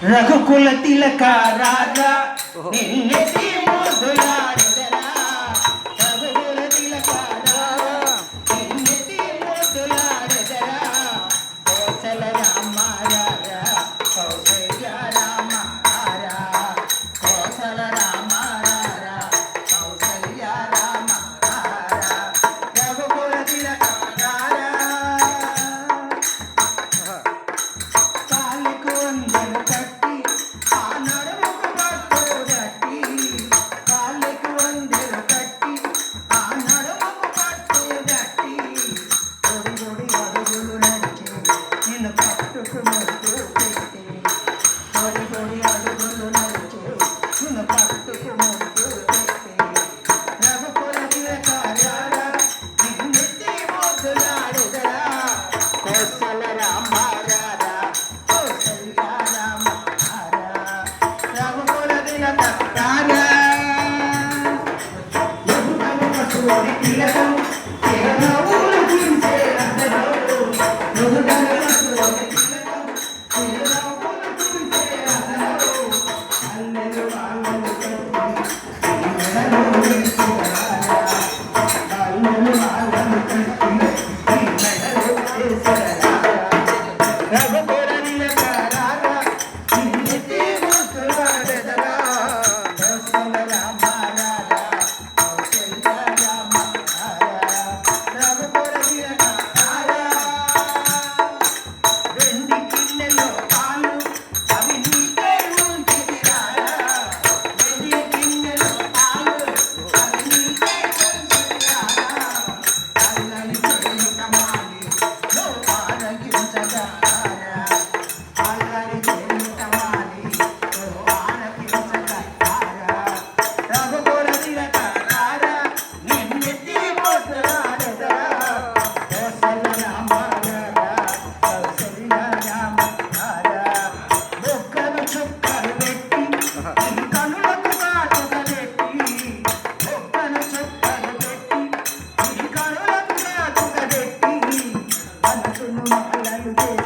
రఘుకుల తిలక రాజా నిన్నెత్తి మోదులాడెదరా రఘుకుల తిలక రాజా నిన్నెత్తి మోదులాడెదరా కోసల రామ రాజా కౌసల్య రామ రాజా కోసల రామ రాజా కౌసల్య రామ రాజా రఘుకుల తిలక రాజా కాలికు వందెను కట్టి ఆ నడుముకు పట్టు గట్టి కాలికు వందెను కట్టి ఆ నడుముకు పట్టు గట్టి గుడి గుడి అడుగులు నడిచి నిన్ను పట్టుకు ముట్టు పెట్టి గుడి గుడి అడుగులు నడిచి నిన్ను పట్టుకు ముట్టు పెట్టి రఘుకుల తిలక రాజా నిన్నెత్తి మోదులాడెదరా కోసల రామ రాజా కౌసల్య రామ రాజా రఘుకుల తిలక రాజా నువ్వు పశువుని తిలకం చిరునవ్వులు చించే అందరూ నువ్వు పశువుని తిలకం చిరునవ్వులు చించే అందరూ అల్లెలు వాళ్ళను కట్టి మెడలో వేసుకురారా అల్లెలు వాళ్ళను కట్టి మెడలో వేసుకురారా రఘుకుల తిలక రాజా నిన్నెత్తి మోదులాడెదరా కోసల రామ రాజా కౌసల్య రామ రాజా రఘుకుల తిలక రాజా వెండి గిన్నెలో పాలు అవి నీకే ఉంచితిరారా వెండి గిన్నెలో పాలు అవి నీకే ఉంచితిరారా అల్లని చేయుట మాని నువ్వు ఆరగించగా అల్లరి చేయుట మాని నువ్వు ఆరగించగా రఘుకుల తిలక రాజా నిన్నెత్తి మోదులాడెదరా కోసల రామ రాజా కౌసల్య రామ రాజా బొక్కలు చుక్కలు పెట్టి నీ కనులకు కాటుక పెట్టి బొక్కలు చుక్కలు పెట్టి నీ కనులకు కాటుక పెట్టి మనసును మాలలు చేసి